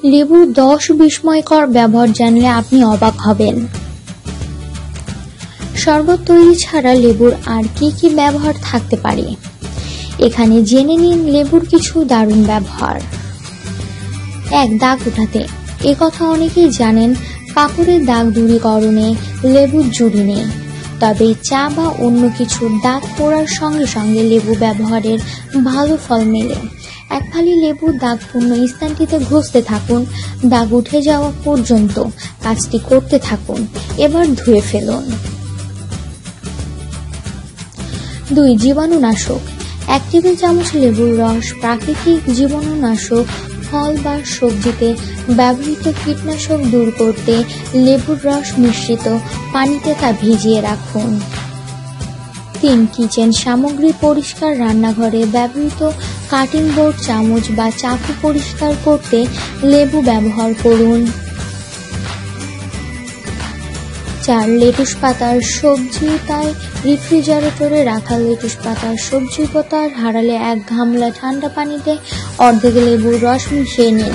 লেবুর 10 বিস্ময়কর ব্যবহার জানলে আপনি অবাক হবেন। শরবত তৈরি ছাড়া লেবুর আর কি কি ব্যবহার থাকতে পারে, এখানে জেনে নিন লেবুর কিছু দারুণ ব্যবহার। 1. দাগ উঠাতে। একথা অনেকেই জানেন, কাপড়ের দাগ দূরীকরণে লেবুর জুড়ি নেই। তবে চা বা অন্য কিছু দাগ পড়ার সঙ্গে সঙ্গে লেবু ব্যবহারের ভালো ফল মেলে। এক ফালি লেবুর দাগপূর্ণ স্থানটিতে ঘষতে থাকুন, দাগ উঠে যাওয়া পর্যন্ত কাজটি করতে থাকুন। এবার ধুয়ে ফেলুন। 2. জীবাণুনাশক। 1 টেবিল চামচ লেবুর রস প্রাকৃতিক জীবাণুনাশক। ফল বা সবজিতে ব্যবহৃত কীটনাশক দূর করতে লেবুর রস মিশ্রিত পানিতে তা ভিজিয়ে রাখুন। 3. কিচেন সামগ্রী পরিষ্কার। রান্নাঘরে ব্যবহৃত কাটিং বোর্ড, চামচ বা চাকু পরিষ্কার করতে লেবু ব্যবহার করুন। 4. লেটুস পাতার সবজি। তাই রেফ্রিজারেটরে রাখা লেটুস পাতার সবজি পাতা হারালে 1 গামলা ঠান্ডা পানিতে অর্ধেক লেবুর রস মিশিয়ে নিন।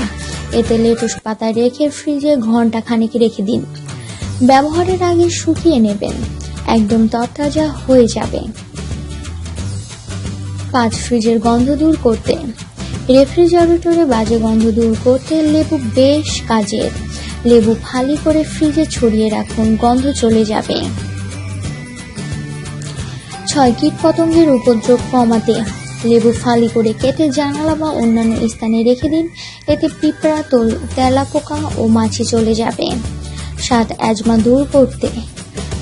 এতে লেটুস পাতা রেখে ফ্রিজে ঘন্টা খানেক রেখে দিন। ব্যবহারের আগে শুকিয়ে নেবেন, একদম তরতাজা হয়ে যাবে। 5. ফ্রিজের গন্ধ দূর করতে। রেফ্রিজারেটরে বাজে গন্ধ দূর করতে লেবু বেশ কাজের। লেবু ফালি করে ফ্রিজে ছড়িয়ে রাখুন, গন্ধ চলে যাবে। 6. কীটপতঙ্গের উপদ্রব কমাতে। লেবু ফালি করে কেটে জানালা বা অন্যান্য স্থানে রেখে দিন, এতে পিঁপড়া, তেলাপোকা ও মাছি চলে যাবে। 7. অ্যাজমা দূর করতে।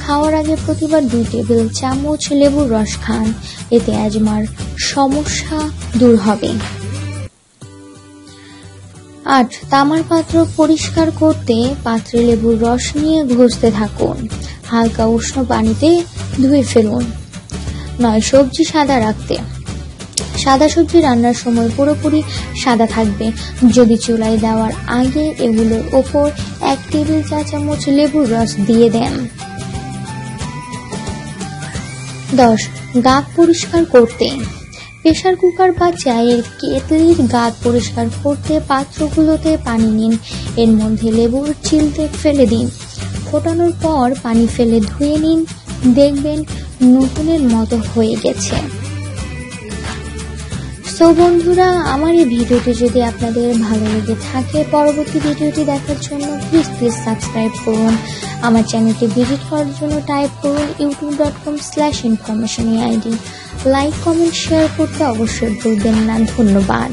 খাওয়ার আগে প্রতিবার 2 টেবিল চামচ লেবুর রস খান, এতে অ্যাজমার সমস্যা দূর হবে। 8. তামার পাত্র পরিষ্কার করতে পাত্রে লেবুর রস নিয়ে ঘষতে থাকুন, হালকা উষ্ণ পানিতে ধুয়ে ফেলুন। 9. সবজি সাদা রাখতে। সাদা সবজি রান্নার সময় পুরোপুরি সাদা থাকবে যদি চুলায় দেওয়ার আগে এগুলোর ওপর 1 টেবিল চা চামচ লেবুর রস দিয়ে দেন। 10. গাগ পরিষ্কার করতে। প্রেসার কুকার বা চায়ের কেটলির গাগ পরিষ্কার করতে পাত্রগুলোতে পানি নিন, এর মধ্যে লেবুর ছিলতে ফেলে দিন। ফোটানোর পর পানি ফেলে ধুয়ে নিন, দেখবেন নতুনের মতো হয়ে গেছে। সো বন্ধুরা, আমার এই ভিডিওটি যদি আপনাদের ভালো লেগে থাকে, পরবর্তী ভিডিওটি দেখার জন্য প্লিজ সাবস্ক্রাইব করুন। আমার চ্যানেলটি ভিজিট করার জন্য টাইপ করুন youtube.com/informationeid। লাইক, কমেন্ট, শেয়ার করতে অবশ্যই ভুলবেন না। ধন্যবাদ।